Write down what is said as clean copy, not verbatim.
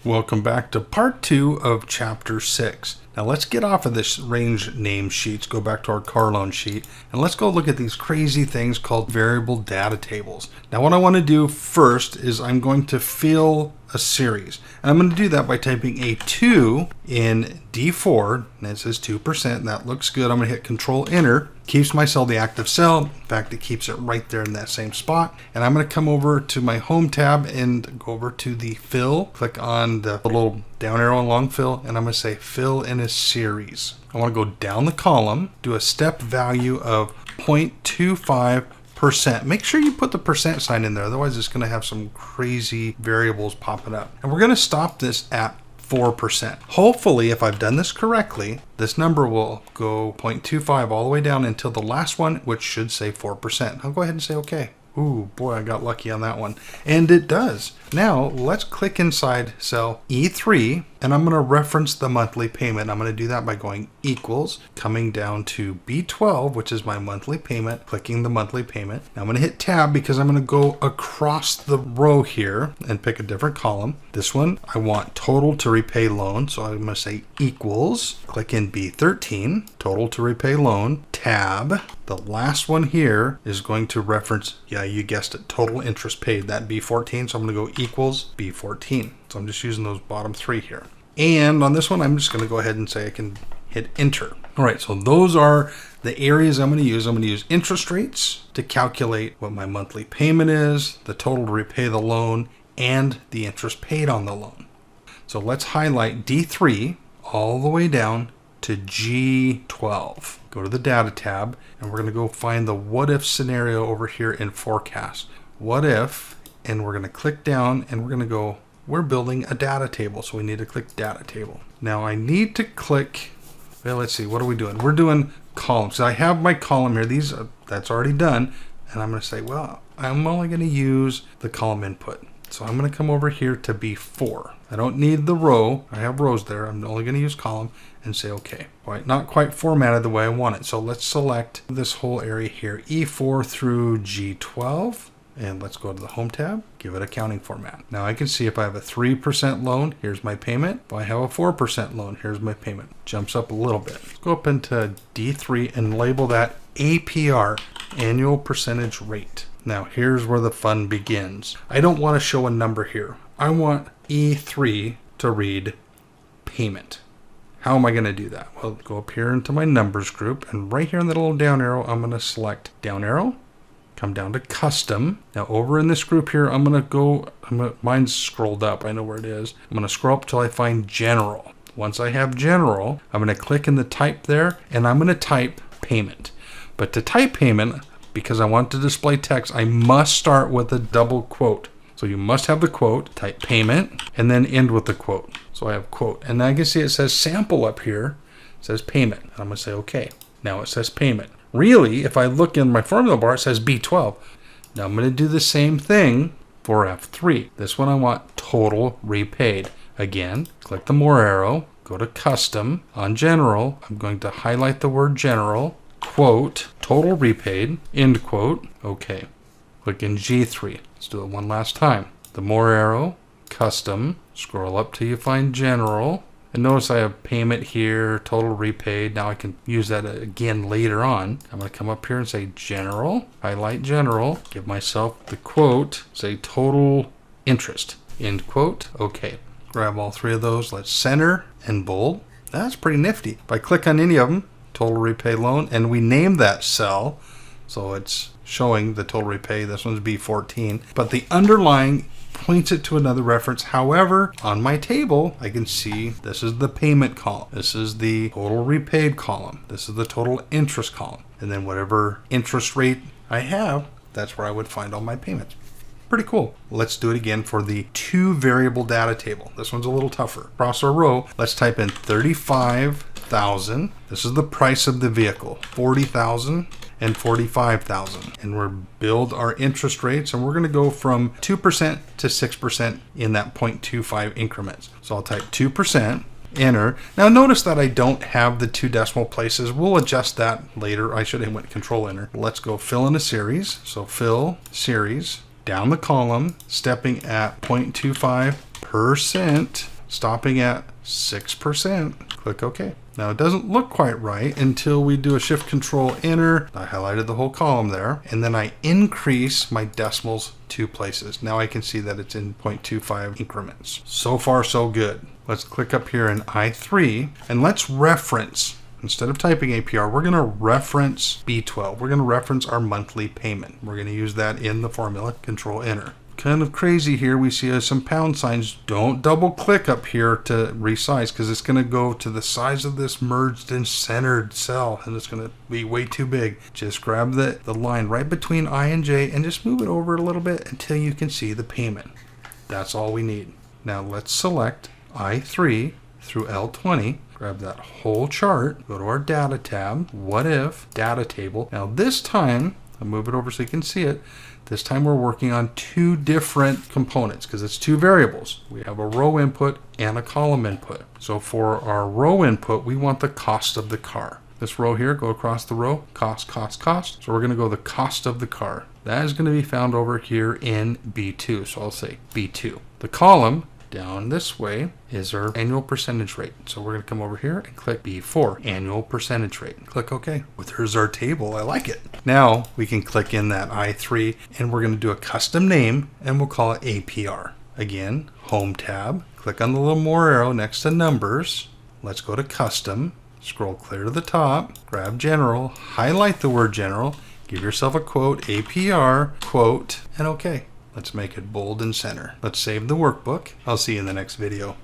Welcome back to part 2 of chapter 6. Now let's get off of this range name sheets, go back to our car loan sheet, and let's go look at these crazy things called variable data tables. Now what I want to do first is I'm going to fill a series. And I'm going to do that by typing a 2 in D4, and it says 2%, and that looks good. I'm going to hit Control Enter. Keeps my cell the active cell. In fact, it keeps it right there in that same spot. And I'm going to come over to my Home tab and go over to the Fill. Click on the little down arrow and long fill, and I'm going to say Fill in a Series. I want to go down the column, do a step value of 0.25%. Make sure you put the percent sign in there, otherwise it's going to have some crazy variables popping up. And we're going to stop this at 4%. Hopefully, if I've done this correctly, this number will go 0.25 all the way down until the last one, which should say 4%. I'll go ahead and say okay. Ooh, boy, I got lucky on that one. And it does. Now, let's click inside cell E3, and I'm going to reference the monthly payment. I'm going to do that by going equals, coming down to B12, which is my monthly payment, clicking the monthly payment. Now I'm going to hit tab because I'm going to go across the row here and pick a different column. This one, I want total to repay loan, so I'm going to say equals, click in B13, total to repay loan, tab. The last one here is going to reference, yeah, you guessed it, total interest paid, that B14, so I'm going to go equals B14. So I'm just using those bottom three here. And on this one, I'm just going to go ahead and say I can hit enter. All right, so those are the areas I'm going to use. I'm going to use interest rates to calculate what my monthly payment is, the total to repay the loan, and the interest paid on the loan. So let's highlight D3 all the way down to G12. Go to the data tab, and we're going to go find the what if scenario over here in forecast. What if, and we're going to click down and we're going to go, we're building a data table, so we need to click data table. Now I need to click, well, let's see, what are we doing? We're doing columns. So I have my column here. That's already done. And I'm going to say, well, I'm only going to use the column input. So I'm going to come over here to B4. I don't need the row. I have rows there. I'm only going to use column and say okay. Not quite formatted the way I want it. So let's select this whole area here, E4 through G12. And let's go to the Home tab, give it accounting format. Now I can see if I have a 3% loan, here's my payment. If I have a 4% loan, here's my payment. Jumps up a little bit. Let's go up into D3 and label that APR, annual percentage rate. Now here's where the fun begins. I don't want to show a number here. I want E3 to read payment. How am I going to do that? Well, go up here into my numbers group, and right here in the little down arrow, I'm going to select down arrow. Come down to custom. Now over in this group here, mine's scrolled up. I know where it is. I'm going to scroll up till I find general. Once I have general, I'm going to click in the type there, and I'm going to type payment. But to type payment, because I want to display text, I must start with a double quote. So you must have the quote, type payment, and then end with the quote. So I have quote. And I can see it says sample up here. It says payment. And I'm going to say okay. Now it says payment. Really, if I look in my formula bar, it says B12. Now I'm going to do the same thing for F3. This one I want total repaid. Again, click the more arrow, go to custom. On general, I'm going to highlight the word general, quote, total repaid, end quote, okay. Click in G3. Let's do it one last time. The more arrow, custom, scroll up till you find general. And notice I have payment here, total repaid. Now I can use that again later on. I'm going to come up here and say general, highlight general, give myself the quote, say total interest, end quote, okay. Grab all three of those, let's center and bold. That's pretty nifty. If I click on any of them, total repay loan, and we name that cell, so it's showing the total repay, this one's B14, but the underlying points it to another reference. However, on my table, I can see this is the payment column. This is the total repaid column. This is the total interest column. And then whatever interest rate I have, that's where I would find all my payments. Pretty cool. Let's do it again for the 2 variable data table. This one's a little tougher. Across our row, let's type in 35,000. This is the price of the vehicle. 40,000. And 45,000, and we'll build our interest rates, and we're going to go from 2% to 6% in that 0.25 increments. So I'll type 2%, enter. Now notice that I don't have the 2 decimal places. We'll adjust that later. I should have went control enter. Let's go fill in a series. So fill series, down the column, stepping at 0.25%. stopping at 6%. Click OK. Now it doesn't look quite right until we do a Shift Control Enter. I highlighted the whole column there, and then I increase my decimals 2 places. Now I can see that it's in 0.25 increments. So far, so good. Let's click up here in I3 and let's reference. Instead of typing APR, we're going to reference B12. We're going to reference our monthly payment. We're going to use that in the formula. Control Enter. Kind of crazy here, we see some pound signs. Don't double click up here to resize, because it's going to go to the size of this merged and centered cell, and it's going to be way too big. Just grab the line right between I and J and just move it over a little bit until you can see the payment. That's all we need. Now let's select I3 through L20. Grab that whole chart, go to our data tab, what if, data table. Now this time, I'll move it over so you can see it. This time we're working on 2 different components because it's 2 variables. We have a row input and a column input. So for our row input, we want the cost of the car. This row here, go across the row, cost, cost, cost. So we're going to go the cost of the car. That is going to be found over here in B2. So I'll say B2. The column down this way is our annual percentage rate. So we're going to come over here and click B4, annual percentage rate. Click OK. Well, there's our table. I like it. Now we can click in that I3 and we're going to do a custom name and we'll call it APR. Again, Home tab. Click on the little more arrow next to numbers. Let's go to custom. Scroll clear to the top. Grab general. Highlight the word general. Give yourself a quote, APR, quote, and OK. Let's make it bold and center. Let's save the workbook. I'll see you in the next video.